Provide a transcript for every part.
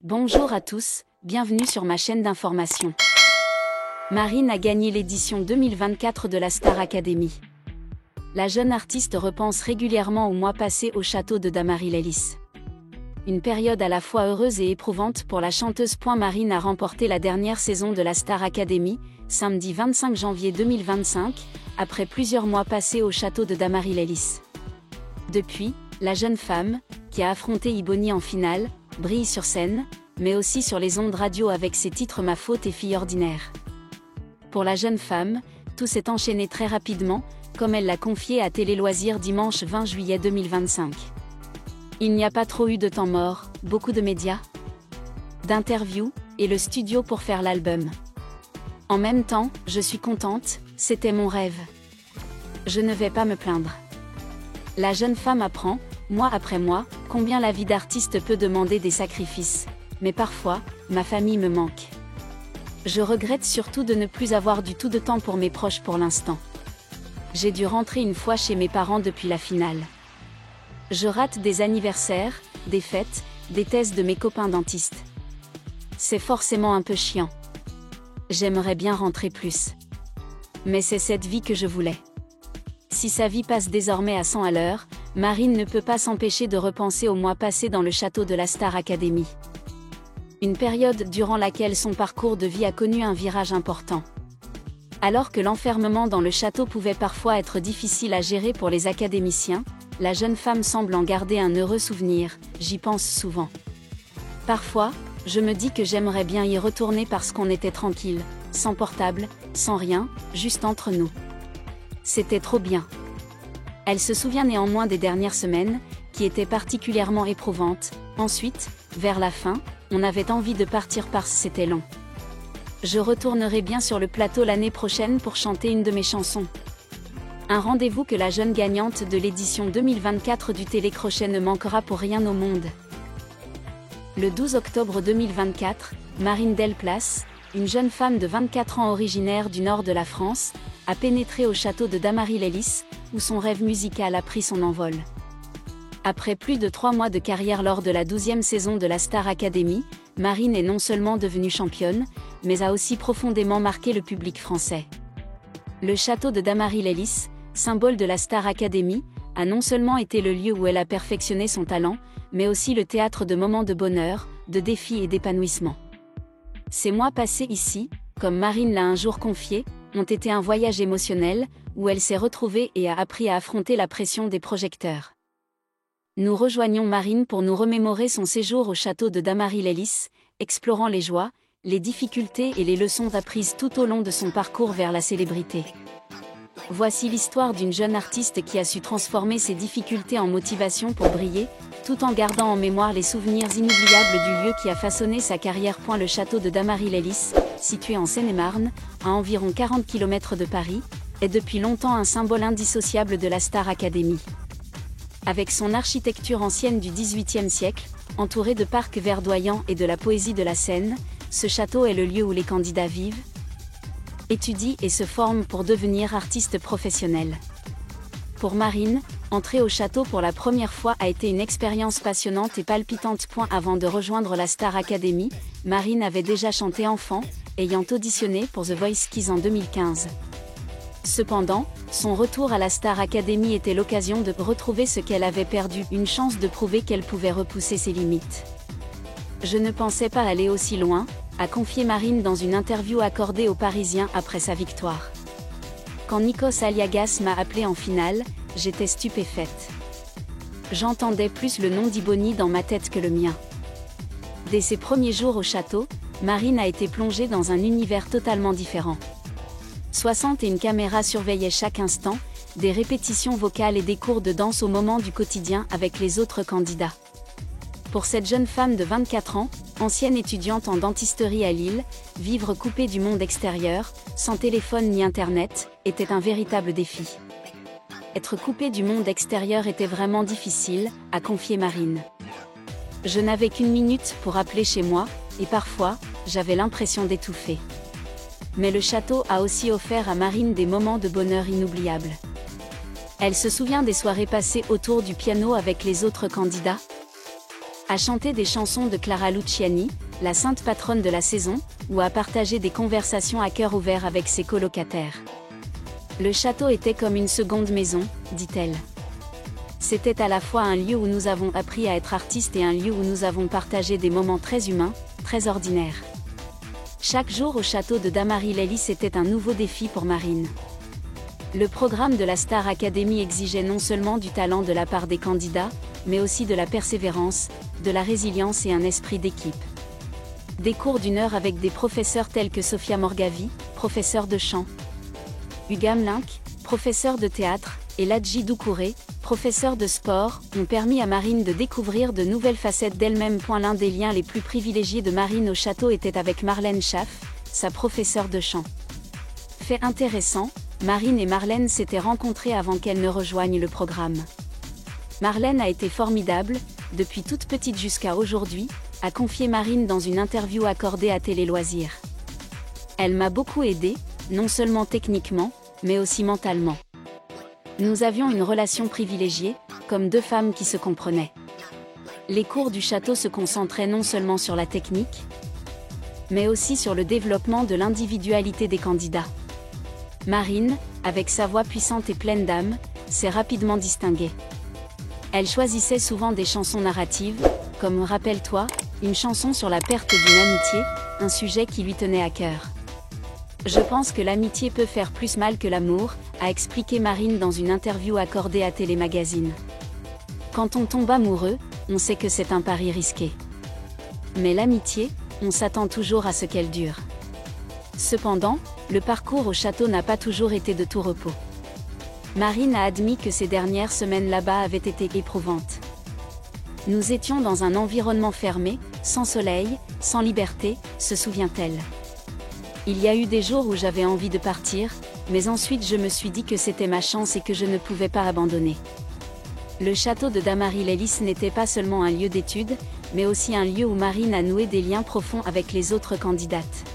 Bonjour à tous, bienvenue sur ma chaîne d'information. Marine a gagné l'édition 2024 de la Star Academy. La jeune artiste repense régulièrement au mois passé au château de Dammarie-les-Lys. Une période à la fois heureuse et éprouvante pour la chanteuse. Marine a remporté la dernière saison de la Star Academy, samedi 25 janvier 2025, après plusieurs mois passés au château de Dammarie-les-Lys. Depuis, la jeune femme, qui a affronté Iboni en finale, brille sur scène, mais aussi sur les ondes radio avec ses titres Ma faute et Fille ordinaire. Pour la jeune femme, tout s'est enchaîné très rapidement, comme elle l'a confié à Télé Loisirs dimanche 20 juillet 2025. Il n'y a pas trop eu de temps mort, beaucoup de médias, d'interviews, et le studio pour faire l'album. En même temps, je suis contente, c'était mon rêve. Je ne vais pas me plaindre. La jeune femme apprend, mois après mois, combien la vie d'artiste peut demander des sacrifices. Mais parfois, ma famille me manque. Je regrette surtout de ne plus avoir du tout de temps pour mes proches pour l'instant. J'ai dû rentrer une fois chez mes parents depuis la finale. Je rate des anniversaires, des fêtes, des thèses de mes copains dentistes. C'est forcément un peu chiant. J'aimerais bien rentrer plus. Mais c'est cette vie que je voulais. Si sa vie passe désormais à 100 à l'heure, Marine ne peut pas s'empêcher de repenser au mois passé dans le château de la Star Academy. Une période durant laquelle son parcours de vie a connu un virage important. Alors que l'enfermement dans le château pouvait parfois être difficile à gérer pour les académiciens, la jeune femme semble en garder un heureux souvenir, j'y pense souvent. Parfois, je me dis que j'aimerais bien y retourner parce qu'on était tranquille, sans portable, sans rien, juste entre nous. C'était trop bien. Elle se souvient néanmoins des dernières semaines, qui étaient particulièrement éprouvantes. Ensuite, vers la fin, on avait envie de partir parce que c'était long. Je retournerai bien sur le plateau l'année prochaine pour chanter une de mes chansons. Un rendez-vous que la jeune gagnante de l'édition 2024 du Télécrochet ne manquera pour rien au monde. Le 12 octobre 2024, Marine Delplace, une jeune femme de 24 ans originaire du nord de la France, a pénétré au château de Dammarie-les-Lys, où son rêve musical a pris son envol. Après plus de 3 mois de carrière lors de la 12e saison de la Star Academy, Marine est non seulement devenue championne, mais a aussi profondément marqué le public français. Le château de Dammarie-les-Lys, symbole de la Star Academy, a non seulement été le lieu où elle a perfectionné son talent, mais aussi le théâtre de moments de bonheur, de défis et d'épanouissement. Ces mois passés ici, comme Marine l'a un jour confié, ont été un voyage émotionnel, où elle s'est retrouvée et a appris à affronter la pression des projecteurs. Nous rejoignons Marine pour nous remémorer son séjour au château de Dammarie-les-Lys, explorant les joies, les difficultés et les leçons apprises tout au long de son parcours vers la célébrité. Voici l'histoire d'une jeune artiste qui a su transformer ses difficultés en motivation pour briller, tout en gardant en mémoire les souvenirs inoubliables du lieu qui a façonné sa carrière. Le château de Dammarie-les-Lys, situé en Seine-et-Marne, à environ 40 km de Paris, est depuis longtemps un symbole indissociable de la Star Academy. Avec son architecture ancienne du XVIIIe siècle, entouré de parcs verdoyants et de la poésie de la Seine, ce château est le lieu où les candidats vivent, étudient et se forment pour devenir artistes professionnels. Pour Marine, entrer au château pour la première fois a été une expérience passionnante et palpitante. Avant de rejoindre la Star Academy, Marine avait déjà chanté enfant, ayant auditionné pour The Voice Kids en 2015. Cependant, son retour à la Star Academy était l'occasion de retrouver ce qu'elle avait perdu, une chance de prouver qu'elle pouvait repousser ses limites. Je ne pensais pas aller aussi loin, a confié Marine dans une interview accordée aux Parisiens après sa victoire. Quand Nikos Aliagas m'a appelée en finale, j'étais stupéfaite. J'entendais plus le nom d'Iboni dans ma tête que le mien. Dès ses premiers jours au château, Marine a été plongée dans un univers totalement différent. 61 caméras surveillaient chaque instant, des répétitions vocales et des cours de danse au moment du quotidien avec les autres candidats. Pour cette jeune femme de 24 ans, ancienne étudiante en dentisterie à Lille, vivre coupée du monde extérieur, sans téléphone ni internet, était un véritable défi. Être coupée du monde extérieur était vraiment difficile, a confié Marine. Je n'avais qu'une minute pour appeler chez moi, et parfois, j'avais l'impression d'étouffer. Mais le château a aussi offert à Marine des moments de bonheur inoubliables. Elle se souvient des soirées passées autour du piano avec les autres candidats, à chanter des chansons de Clara Luciani, la sainte patronne de la saison, ou à partager des conversations à cœur ouvert avec ses colocataires. Le château était comme une seconde maison, dit-elle. C'était à la fois un lieu où nous avons appris à être artistes et un lieu où nous avons partagé des moments très humains, très ordinaires. Chaque jour au château de Dammarie-les-Lys était un nouveau défi pour Marine. Le programme de la Star Academy exigeait non seulement du talent de la part des candidats, mais aussi de la persévérance, de la résilience et un esprit d'équipe. Des cours d'1 heure avec des professeurs tels que Sophia Morgavi, professeur de chant, Ugam Link, professeur de théâtre, et Ladji Doucouré, professeur de sport, ont permis à Marine de découvrir de nouvelles facettes d'elle-même. L'un des liens les plus privilégiés de Marine au château était avec Marlène Schaff, sa professeure de chant. Fait intéressant, Marine et Marlène s'étaient rencontrées avant qu'elles ne rejoignent le programme. Marlène a été formidable, depuis toute petite jusqu'à aujourd'hui, a confié Marine dans une interview accordée à Télé Loisirs. Elle m'a beaucoup aidée, non seulement techniquement, mais aussi mentalement. Nous avions une relation privilégiée, comme deux femmes qui se comprenaient. Les cours du château se concentraient non seulement sur la technique, mais aussi sur le développement de l'individualité des candidats. Marine, avec sa voix puissante et pleine d'âme, s'est rapidement distinguée. Elle choisissait souvent des chansons narratives, comme Rappelle-toi, une chanson sur la perte d'une amitié, un sujet qui lui tenait à cœur. Je pense que l'amitié peut faire plus mal que l'amour, a expliqué Marine dans une interview accordée à Télémagazine. Quand on tombe amoureux, on sait que c'est un pari risqué. Mais l'amitié, on s'attend toujours à ce qu'elle dure. Cependant, le parcours au château n'a pas toujours été de tout repos. Marine a admis que ces dernières semaines là-bas avaient été éprouvantes. Nous étions dans un environnement fermé, sans soleil, sans liberté, se souvient-elle. Il y a eu des jours où j'avais envie de partir, mais ensuite je me suis dit que c'était ma chance et que je ne pouvais pas abandonner. Le château de Dammarie-les-Lys n'était pas seulement un lieu d'études, mais aussi un lieu où Marine a noué des liens profonds avec les autres candidates.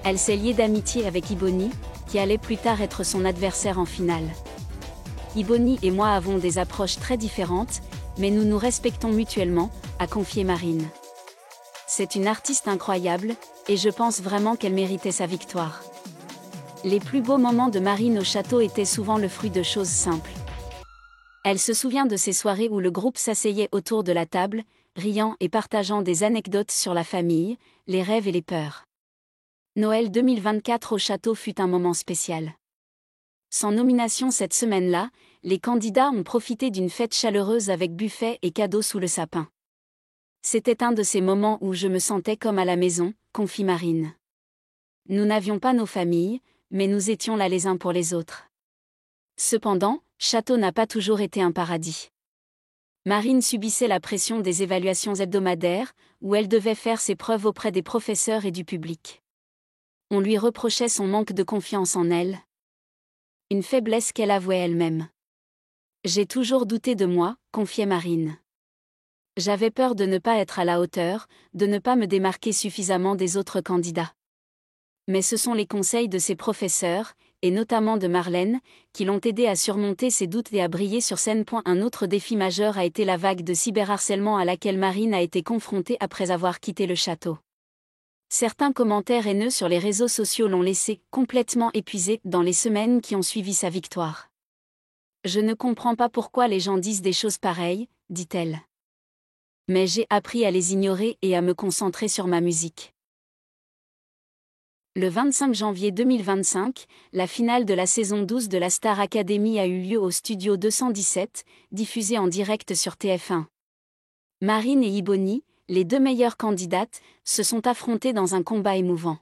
Elle s'est liée d'amitié avec Iboni, qui allait plus tard être son adversaire en finale. Iboni et moi avons des approches très différentes, mais nous nous respectons mutuellement, a confié Marine. C'est une artiste incroyable, et je pense vraiment qu'elle méritait sa victoire. Les plus beaux moments de Marine au château étaient souvent le fruit de choses simples. Elle se souvient de ces soirées où le groupe s'asseyait autour de la table, riant et partageant des anecdotes sur la famille, les rêves et les peurs. Noël 2024 au château fut un moment spécial. Sans nomination cette semaine-là, les candidats ont profité d'une fête chaleureuse avec buffet et cadeaux sous le sapin. C'était un de ces moments où je me sentais comme à la maison, confie Marine. Nous n'avions pas nos familles, mais nous étions là les uns pour les autres. Cependant, château n'a pas toujours été un paradis. Marine subissait la pression des évaluations hebdomadaires, où elle devait faire ses preuves auprès des professeurs et du public. On lui reprochait son manque de confiance en elle. Une faiblesse qu'elle avouait elle-même. J'ai toujours douté de moi, confiait Marine. J'avais peur de ne pas être à la hauteur, de ne pas me démarquer suffisamment des autres candidats. Mais ce sont les conseils de ses professeurs, et notamment de Marlène, qui l'ont aidé à surmonter ses doutes et à briller sur scène. Un autre défi majeur a été la vague de cyberharcèlement à laquelle Marine a été confrontée après avoir quitté le château. Certains commentaires haineux sur les réseaux sociaux l'ont laissé complètement épuisée dans les semaines qui ont suivi sa victoire. Je ne comprends pas pourquoi les gens disent des choses pareilles, dit-elle. Mais j'ai appris à les ignorer et à me concentrer sur ma musique. Le 25 janvier 2025, la finale de la saison 12 de la Star Academy a eu lieu au Studio 217, diffusée en direct sur TF1. Marine et Iboni, les deux meilleures candidates, se sont affrontées dans un combat émouvant.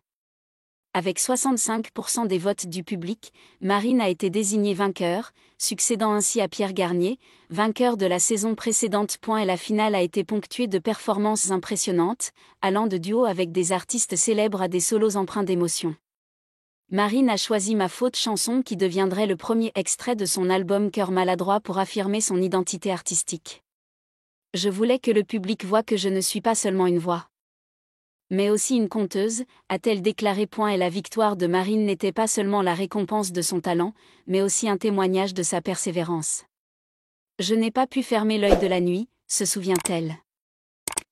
Avec 65% des votes du public, Marine a été désignée vainqueur, succédant ainsi à Pierre Garnier, vainqueur de la saison précédente. Et la finale a été ponctuée de performances impressionnantes, allant de duos avec des artistes célèbres à des solos empreints d'émotion. Marine a choisi Ma Faute, chanson qui deviendrait le premier extrait de son album Cœur maladroit pour affirmer son identité artistique. Je voulais que le public voie que je ne suis pas seulement une voix. Mais aussi une conteuse, a-t-elle déclaré. Et la victoire de Marine n'était pas seulement la récompense de son talent, mais aussi un témoignage de sa persévérance. Je n'ai pas pu fermer l'œil de la nuit, se souvient-elle.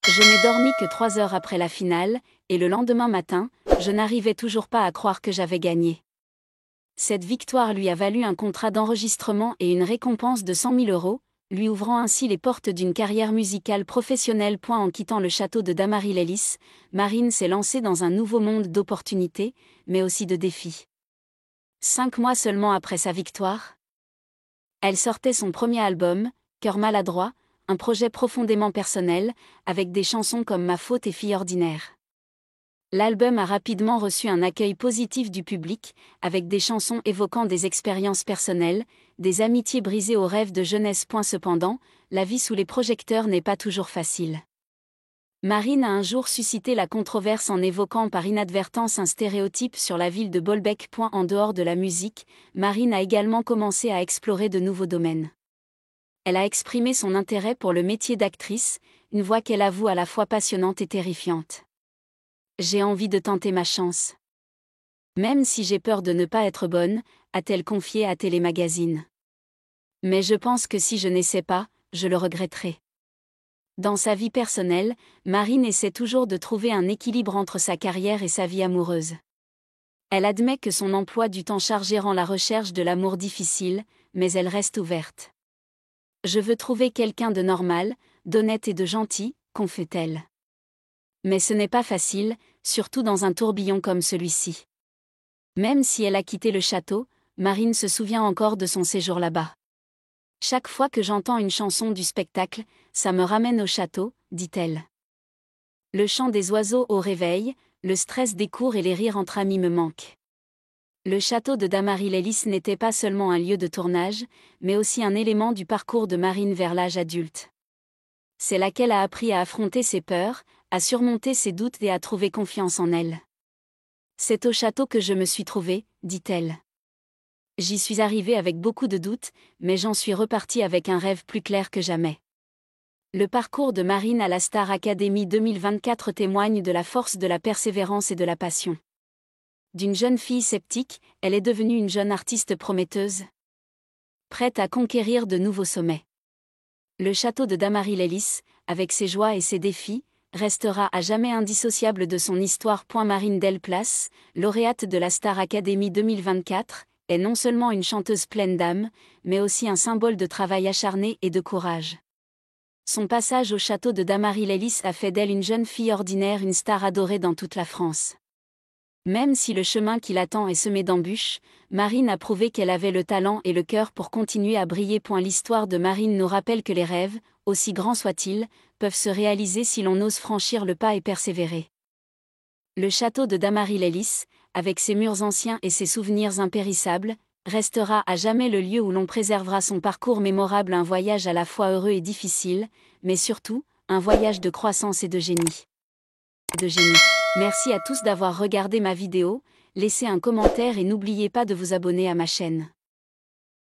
Je n'ai dormi que 3 heures après la finale, et le lendemain matin, je n'arrivais toujours pas à croire que j'avais gagné. Cette victoire lui a valu un contrat d'enregistrement et une récompense de 100 000 €, lui ouvrant ainsi les portes d'une carrière musicale professionnelle. En quittant le château de Dammaril-Ellis, Marine s'est lancée dans un nouveau monde d'opportunités, mais aussi de défis. 5 mois seulement après sa victoire, elle sortait son premier album, Cœur maladroit, un projet profondément personnel, avec des chansons comme Ma faute et Fille ordinaire. L'album a rapidement reçu un accueil positif du public, avec des chansons évoquant des expériences personnelles, des amitiés brisées aux rêves de jeunesse. Cependant, la vie sous les projecteurs n'est pas toujours facile. Marine a un jour suscité la controverse en évoquant par inadvertance un stéréotype sur la ville de Bolbec. En dehors de la musique, Marine a également commencé à explorer de nouveaux domaines. Elle a exprimé son intérêt pour le métier d'actrice, une voie qu'elle avoue à la fois passionnante et terrifiante. J'ai envie de tenter ma chance. Même si j'ai peur de ne pas être bonne, a-t-elle confié à Télémagazine. Mais je pense que si je n'essaie pas, je le regretterai. Dans sa vie personnelle, Marine essaie toujours de trouver un équilibre entre sa carrière et sa vie amoureuse. Elle admet que son emploi du temps chargé rend la recherche de l'amour difficile, mais elle reste ouverte. Je veux trouver quelqu'un de normal, d'honnête et de gentil, confie-t-elle. Mais ce n'est pas facile, surtout dans un tourbillon comme celui-ci. Même si elle a quitté le château, Marine se souvient encore de son séjour là-bas. Chaque fois que j'entends une chanson du spectacle, ça me ramène au château, dit-elle. Le chant des oiseaux au réveil, le stress des cours et les rires entre amis me manquent. Le château de Dammaril-Ellis n'était pas seulement un lieu de tournage, mais aussi un élément du parcours de Marine vers l'âge adulte. C'est là qu'elle a appris à affronter ses peurs, à surmonter ses doutes et à trouver confiance en elle. C'est au château que je me suis trouvée, dit-elle. J'y suis arrivée avec beaucoup de doutes, mais j'en suis repartie avec un rêve plus clair que jamais. Le parcours de Marine à la Star Academy 2024 témoigne de la force de la persévérance et de la passion. D'une jeune fille sceptique, elle est devenue une jeune artiste prometteuse, prête à conquérir de nouveaux sommets. Le château de Dammaril-Ellis, avec ses joies et ses défis, restera à jamais indissociable de son histoire. Marine Delplace, lauréate de la Star Academy 2024, est non seulement une chanteuse pleine d'âme, mais aussi un symbole de travail acharné et de courage. Son passage au château de Dammaril-Ellis a fait d'elle une jeune fille ordinaire, une star adorée dans toute la France. Même si le chemin qui l'attend est semé d'embûches, Marine a prouvé qu'elle avait le talent et le cœur pour continuer à briller. L'histoire de Marine nous rappelle que les rêves, aussi grands soient-ils, peuvent se réaliser si l'on ose franchir le pas et persévérer. Le château de Dammaril-Ellis, avec ses murs anciens et ses souvenirs impérissables, restera à jamais le lieu où l'on préservera son parcours mémorable, un voyage à la fois heureux et difficile, mais surtout, un voyage de croissance et de génie. Merci à tous d'avoir regardé ma vidéo, laissez un commentaire et n'oubliez pas de vous abonner à ma chaîne.